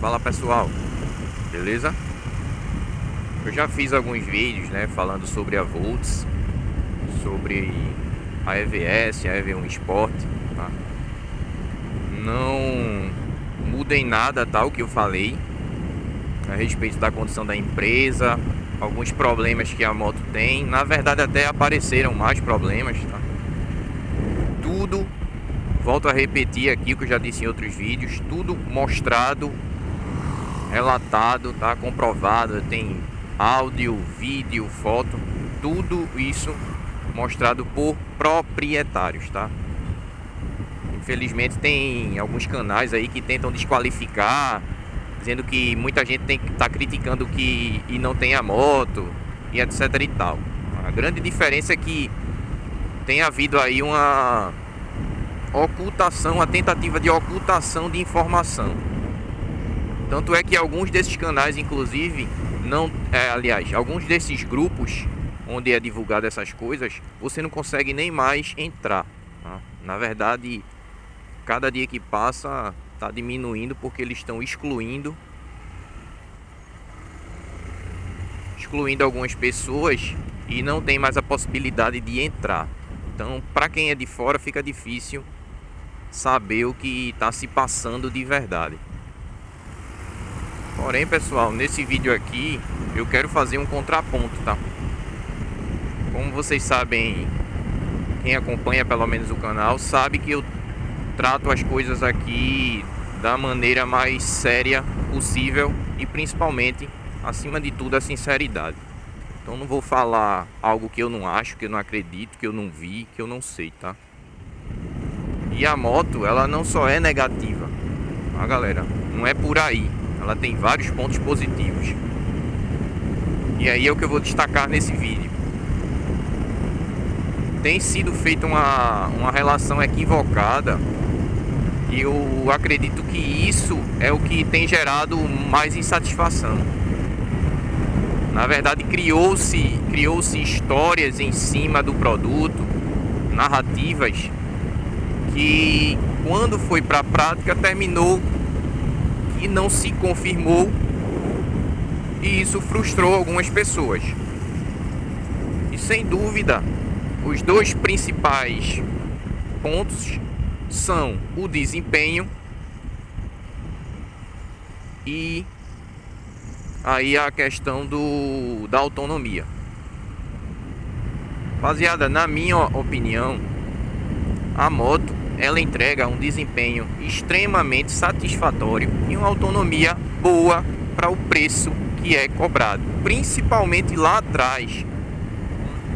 Fala pessoal, beleza? Eu já fiz alguns vídeos, né, falando sobre a Volts, sobre a EVS, a EV1 Sport, tá? Não mudem nada, tá, o que eu falei a respeito da condição da empresa, alguns problemas que a moto tem. Na verdade até apareceram mais problemas, tá? Tudo, volto a repetir aqui o que eu já disse em outros vídeos, tudo mostrado, relatado, tá, comprovado, tem áudio, vídeo, foto, tudo isso mostrado por proprietários, tá? Infelizmente tem alguns canais aí que tentam desqualificar, dizendo que muita gente tá criticando que e não tem a moto e etc e tal. A grande diferença é que tem havido aí uma ocultação, uma tentativa de ocultação de informação. Tanto é que alguns desses canais, inclusive, aliás, alguns desses grupos onde é divulgado essas coisas, você não consegue nem mais entrar, tá? Na verdade, cada dia que passa está diminuindo porque eles estão excluindo algumas pessoas e não tem mais a possibilidade de entrar. Então, para quem é de fora, fica difícil saber o que está se passando de verdade. Porém, pessoal, nesse vídeo aqui eu quero fazer um contraponto, tá? Como vocês sabem, quem acompanha pelo menos o canal sabe que eu trato as coisas aqui da maneira mais séria possível e principalmente, acima de tudo, a sinceridade. Então não vou falar algo que eu não acho, que eu não acredito, que eu não vi, que eu não sei, tá? E a moto, ela não só é negativa, tá, galera? Não é por aí. Ela tem vários pontos positivos. E aí é o que eu vou destacar nesse vídeo. Tem sido feita uma relação equivocada e eu acredito que isso é o que tem gerado mais insatisfação. Na verdade, criou-se histórias em cima do produto, narrativas, que quando foi para a prática terminou e não se confirmou, e isso frustrou algumas pessoas. E sem dúvida, os dois principais pontos são o desempenho e aí a questão da autonomia. Rapaziada, na minha opinião, a moto ela entrega um desempenho extremamente satisfatório e uma autonomia boa para o preço que é cobrado, principalmente lá atrás,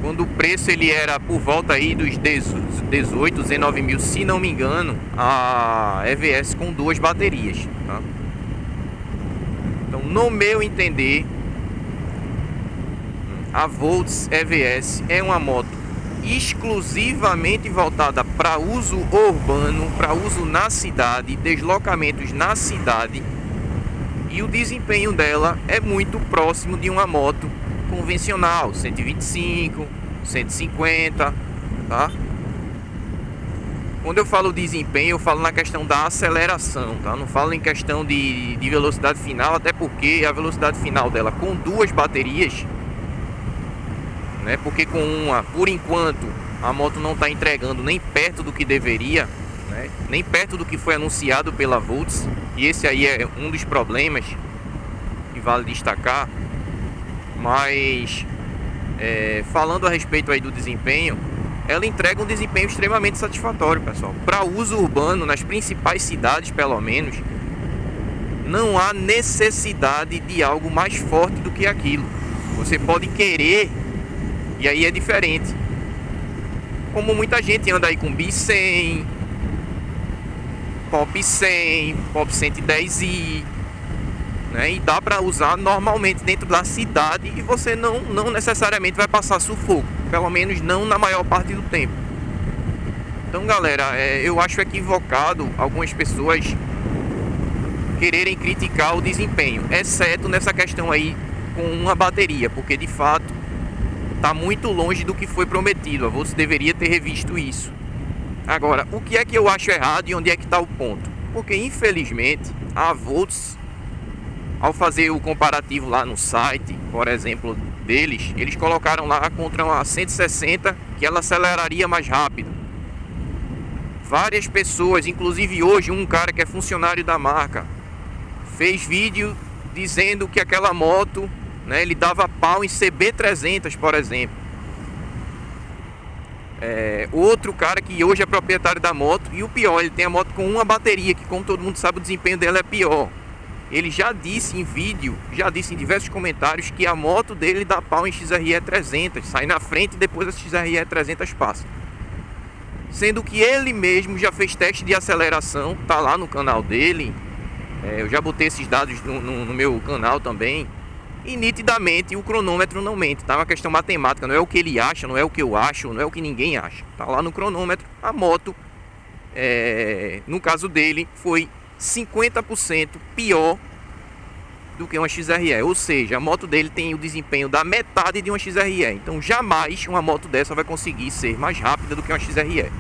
quando o preço ele era por volta aí dos 18, 19 mil, se não me engano, a EVS com duas baterias, tá? Então, no meu entender, a Volts EVS é uma moto exclusivamente voltada para uso urbano, para uso na cidade, deslocamentos na cidade, e o desempenho dela é muito próximo de uma moto convencional, 125, 150, tá? Quando eu falo desempenho, eu falo na questão da aceleração, tá? Não falo em questão de velocidade final, até porque a velocidade final dela com duas baterias, né? Porque com uma, por enquanto, a moto não está entregando nem perto do que deveria, né? Nem perto do que foi anunciado pela Volts. E esse aí é um dos problemas que vale destacar. Mas falando a respeito aí do desempenho, ela entrega um desempenho extremamente satisfatório, pessoal. Para uso urbano, nas principais cidades pelo menos, não há necessidade de algo mais forte do que aquilo. Você pode querer, e aí é diferente. Como muita gente anda aí com Bis 100, Pop 100, Pop 110i, né? E dá para usar normalmente dentro da cidade e você não necessariamente vai passar sufoco, pelo menos não na maior parte do tempo. Então, galera, eu acho equivocado algumas pessoas quererem criticar o desempenho, exceto nessa questão aí com uma bateria, porque de fato está muito longe do que foi prometido. Você deveria ter revisto isso. Agora, o que é que eu acho errado e onde é que está o ponto? Porque infelizmente a Volts ao fazer o comparativo lá no site, por exemplo, deles, eles colocaram lá contra uma 160 que ela aceleraria mais rápido. Várias pessoas, inclusive hoje um cara que é funcionário da marca, fez vídeo dizendo que aquela moto, né, ele dava pau em CB300, por exemplo. Outro cara que hoje é proprietário da moto, e o pior, ele tem a moto com uma bateria, que como todo mundo sabe o desempenho dela é pior. Ele já disse em vídeo, já disse em diversos comentários que a moto dele dá pau em XRE 300, sai na frente e depois a XRE 300 passa. Sendo que ele mesmo já fez teste de aceleração, tá lá no canal dele. Eu já botei esses dados no meu canal também. E nitidamente o cronômetro não mente, tá? É uma questão matemática, não é o que ele acha, não é o que eu acho, não é o que ninguém acha. Tá lá no cronômetro, a moto, no caso dele, foi 50% pior do que uma XRE. Ou seja, a moto dele tem o desempenho da metade de uma XRE. Então jamais uma moto dessa vai conseguir ser mais rápida do que uma XRE.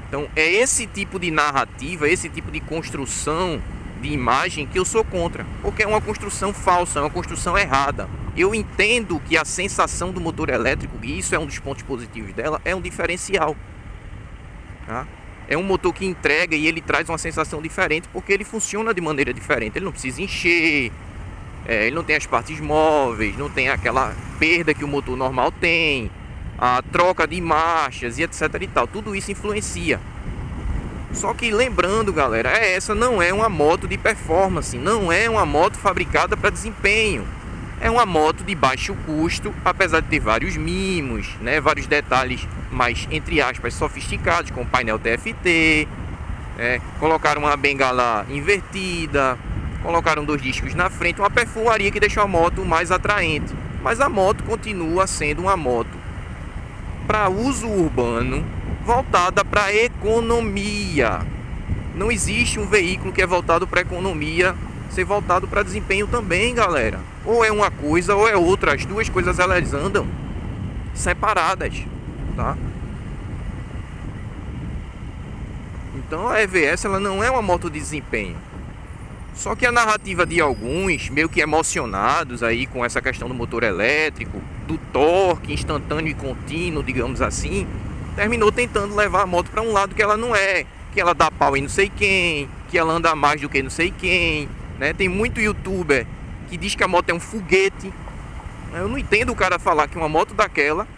Então é esse tipo de narrativa, esse tipo de construção de imagem que eu sou contra, porque é uma construção falsa, é uma construção errada. Eu entendo que a sensação do motor elétrico, e isso é um dos pontos positivos dela, é um diferencial, tá? É um motor que entrega e ele traz uma sensação diferente, porque ele funciona de maneira diferente. Ele não precisa encher, ele não tem as partes móveis, não tem aquela perda que o motor normal tem, a troca de marchas e etc e tal. Tudo isso influencia. Só que lembrando, galera, essa não é uma moto de performance, não é uma moto fabricada para desempenho. É uma moto de baixo custo, apesar de ter vários mimos, né, vários detalhes mais, entre aspas, sofisticados, com painel TFT, colocaram uma bengala invertida, colocaram 2 discos na frente, uma perfumaria que deixou a moto mais atraente. Mas a moto continua sendo uma moto para uso urbano, voltada para economia. Não existe um veículo que é voltado para economia ser voltado para desempenho também, galera. Ou é uma coisa ou é outra. As duas coisas elas andam separadas, tá? Então a EVS ela não é uma moto de desempenho. Só que a narrativa de alguns, meio que emocionados aí com essa questão do motor elétrico, do torque instantâneo e contínuo, digamos assim, terminou tentando levar a moto para um lado que ela não é, que ela dá pau em não sei quem, que ela anda mais do que não sei quem, né? Tem muito youtuber que diz que a moto é um foguete. Eu não entendo o cara falar que uma moto daquela,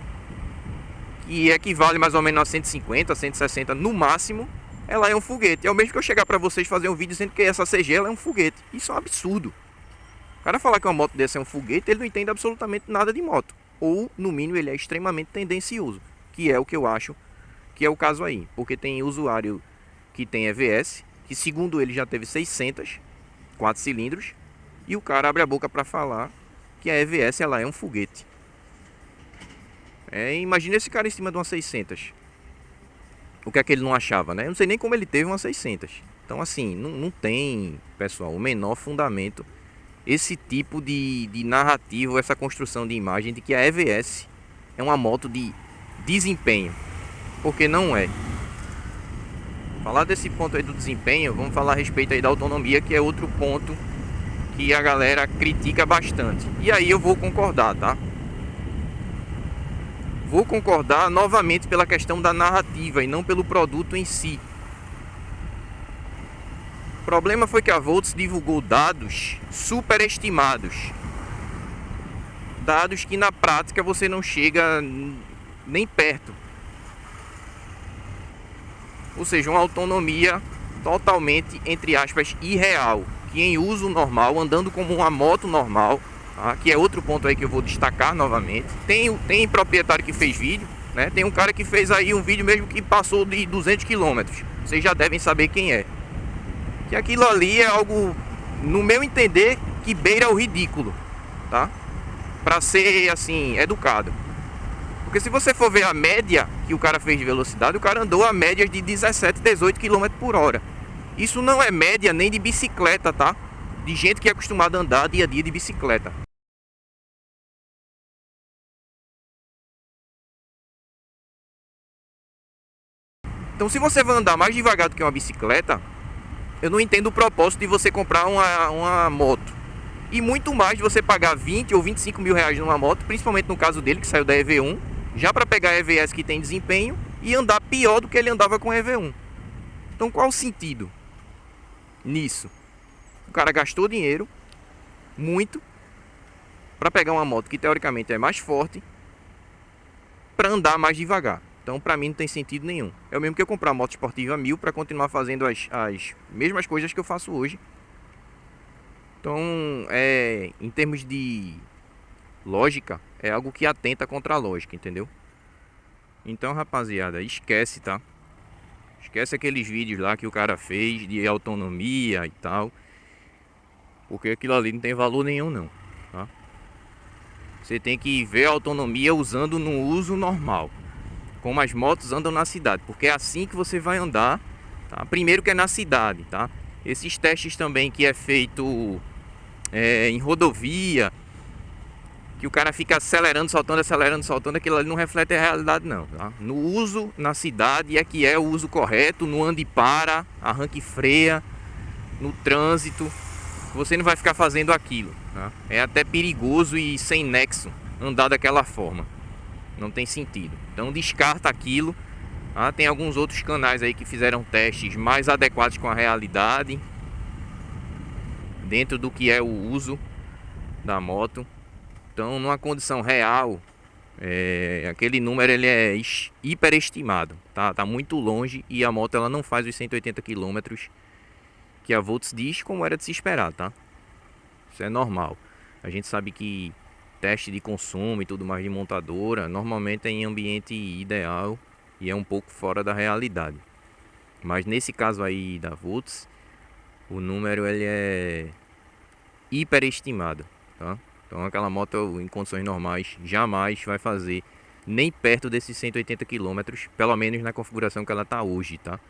que equivale mais ou menos a 150, 160 no máximo, ela é um foguete. É o mesmo que eu chegar para vocês fazer um vídeo dizendo que essa CG ela é um foguete. Isso é um absurdo. O cara falar que uma moto dessa é um foguete, ele não entende absolutamente nada de moto. Ou, no mínimo, ele é extremamente tendencioso, que é o que eu acho que é o caso aí. Porque tem usuário que tem EVS, que segundo ele já teve 600, 4 cilindros, e o cara abre a boca para falar que a EVS ela é um foguete. Imagina esse cara em cima de uma 600. O que é que ele não achava, né? Eu não sei nem como ele teve uma 600. Então assim, não tem, pessoal, o menor fundamento esse tipo de narrativa, essa construção de imagem de que a EVS é uma moto de desempenho, porque não é. Falar desse ponto aí do desempenho, vamos falar a respeito aí da autonomia, que é outro ponto que a galera critica bastante. E aí eu vou concordar, tá? Vou concordar novamente pela questão da narrativa e não pelo produto em si. O problema foi que a Volts divulgou dados superestimados. Dados que na prática você não chega nem perto. Ou seja, uma autonomia totalmente, entre aspas, irreal. Que em uso normal, andando como uma moto normal, tá? Que é outro ponto aí que eu vou destacar novamente. Tem proprietário que fez vídeo, né? Tem um cara que fez aí um vídeo mesmo que passou de 200 km. Vocês já devem saber quem é. Que aquilo ali é algo, no meu entender, que beira o ridículo, tá? Pra ser, assim, educado. Porque se você for ver a média que o cara fez de velocidade, o cara andou a médias de 17, 18 km por hora. Isso não é média nem de bicicleta, tá? De gente que é acostumada a andar dia a dia de bicicleta. Então se você vai andar mais devagar do que uma bicicleta, eu não entendo o propósito de você comprar uma moto. E muito mais de você pagar 20 ou 25 mil reais numa moto, principalmente no caso dele que saiu da EV1, já para pegar a EVS que tem desempenho e andar pior do que ele andava com a EV1. Então qual o sentido nisso? O cara gastou dinheiro, muito, para pegar uma moto que teoricamente é mais forte, para andar mais devagar. Então para mim não tem sentido nenhum. É o mesmo que eu comprar uma moto esportiva 1000 para continuar fazendo as mesmas coisas que eu faço hoje. Então, em termos de lógica, é algo que atenta contra a lógica, entendeu? Então, rapaziada, esquece, tá? Esquece aqueles vídeos lá que o cara fez de autonomia e tal. Porque aquilo ali não tem valor nenhum, não, tá? Você tem que ver a autonomia usando no uso normal, como as motos andam na cidade, porque é assim que você vai andar, tá? Primeiro que é na cidade, tá? Esses testes também que é feito em rodovia, que o cara fica acelerando, soltando, aquilo ali não reflete a realidade não, tá? No uso na cidade é que é o uso correto, no anda e para, arranca e freia, no trânsito, você não vai ficar fazendo aquilo, tá? É até perigoso e sem nexo andar daquela forma, não tem sentido. Então descarta aquilo, tá? Tem alguns outros canais aí que fizeram testes mais adequados com a realidade, dentro do que é o uso da moto. Então numa condição real, aquele número ele é hiperestimado, tá muito longe, e a moto ela não faz os 180 km que a Volts diz, como era de se esperar, tá? Isso é normal. A gente sabe que teste de consumo e tudo mais de montadora normalmente é em ambiente ideal e é um pouco fora da realidade. Mas nesse caso aí da Volts, o número ele é hiperestimado, tá? Então aquela moto em condições normais jamais vai fazer nem perto desses 180 km, pelo menos na configuração que ela está hoje, tá?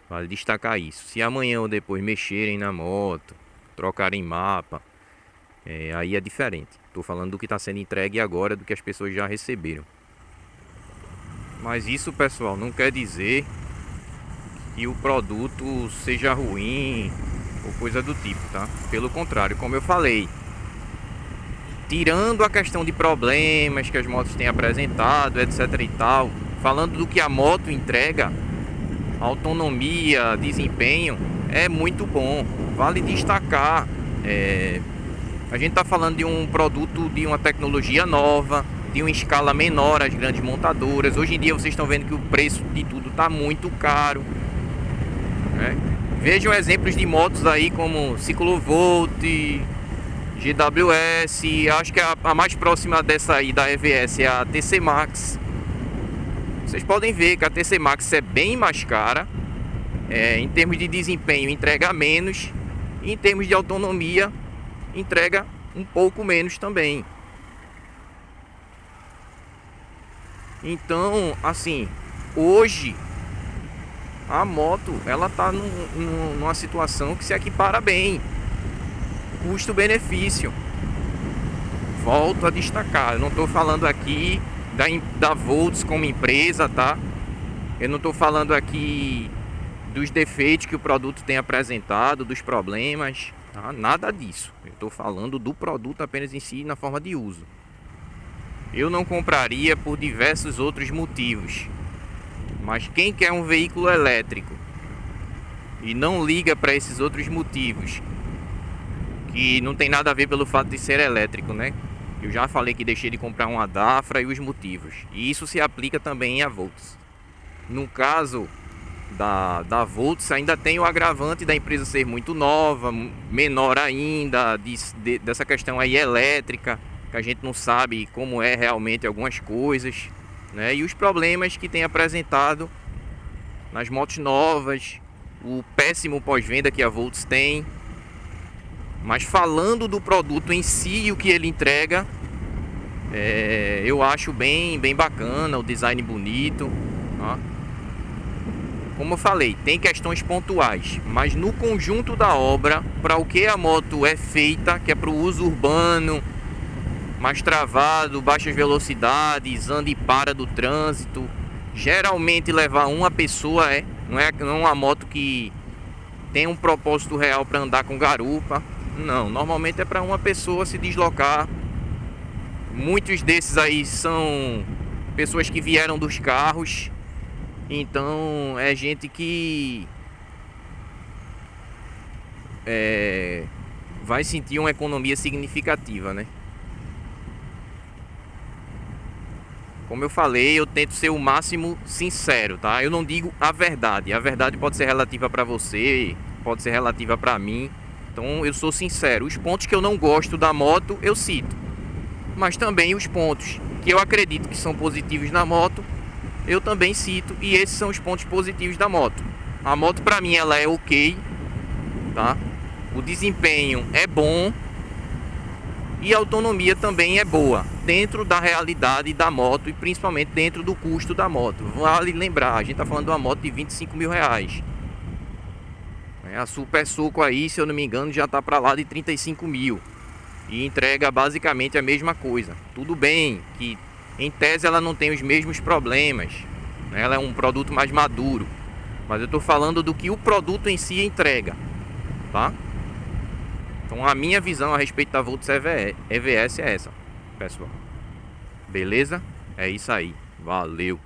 Vale destacar isso. Se amanhã ou depois mexerem na moto, trocarem mapa, aí é diferente. Estou falando do que está sendo entregue agora, do que as pessoas já receberam. Mas isso, pessoal, não quer dizer que o produto seja ruim ou coisa do tipo, tá? Pelo contrário, como eu falei, tirando a questão de problemas que as motos têm apresentado, etc e tal, falando do que a moto entrega, autonomia, desempenho, é muito bom. Vale destacar, a gente está falando de um produto, de uma tecnologia nova, de uma escala menor às grandes montadoras. Hoje em dia vocês estão vendo que o preço de tudo está muito caro, né? Vejam exemplos de motos aí como Ciclovolt, GWS, acho que a mais próxima dessa aí da EVS é a TC Max. Vocês podem ver que a TC Max é bem mais cara, em termos de desempenho entrega menos, e em termos de autonomia entrega um pouco menos também. Então, assim, hoje a moto ela tá numa situação que se equipara bem, custo-benefício. Volto a destacar, eu não estou falando aqui da Volts como empresa, tá? Eu não estou falando aqui dos defeitos que o produto tem apresentado, dos problemas, tá? Nada disso. Eu estou falando do produto apenas em si, na forma de uso. Eu não compraria por diversos outros motivos, mas quem quer um veículo elétrico e não liga para esses outros motivos, que não tem nada a ver pelo fato de ser elétrico, né? Eu já falei que deixei de comprar uma Dafra e os motivos, e isso se aplica também a Volts. No caso da Volts, ainda tem o agravante da empresa ser muito nova, menor ainda, dessa questão aí elétrica, que a gente não sabe como é realmente algumas coisas, né? E os problemas que tem apresentado nas motos novas, o péssimo pós-venda que a Volts tem. Mas falando do produto em si e o que ele entrega, eu acho bem bacana, o design bonito, ó. Como eu falei, tem questões pontuais, mas no conjunto da obra, para o que a moto é feita, que é para o uso urbano, mais travado, baixas velocidades, anda e para do trânsito, geralmente levar uma pessoa, não é uma moto que tem um propósito real para andar com garupa. Não, normalmente é para uma pessoa se deslocar. Muitos desses aí são pessoas que vieram dos carros. Então é gente que vai sentir uma economia significativa, né? Como eu falei, eu tento ser o máximo sincero, tá? Eu não digo a verdade. A verdade pode ser relativa para você, pode ser relativa para mim. Então eu sou sincero. Os pontos que eu não gosto da moto, eu cito. Mas também os pontos que eu acredito que são positivos na moto, eu também cito. E esses são os pontos positivos da moto. A moto para mim ela é ok, tá? O desempenho é bom. E a autonomia também é boa, dentro da realidade da moto e principalmente dentro do custo da moto. Vale lembrar, a gente está falando de uma moto de 25 mil reais. A Super Soco aí, se eu não me engano, já está para lá de 35 mil. E entrega basicamente a mesma coisa. Tudo bem que em tese ela não tem os mesmos problemas. Ela é um produto mais maduro. Mas eu estou falando do que o produto em si entrega, tá? Então a minha visão a respeito da Volts EVS é essa, pessoal. Beleza? É isso aí. Valeu.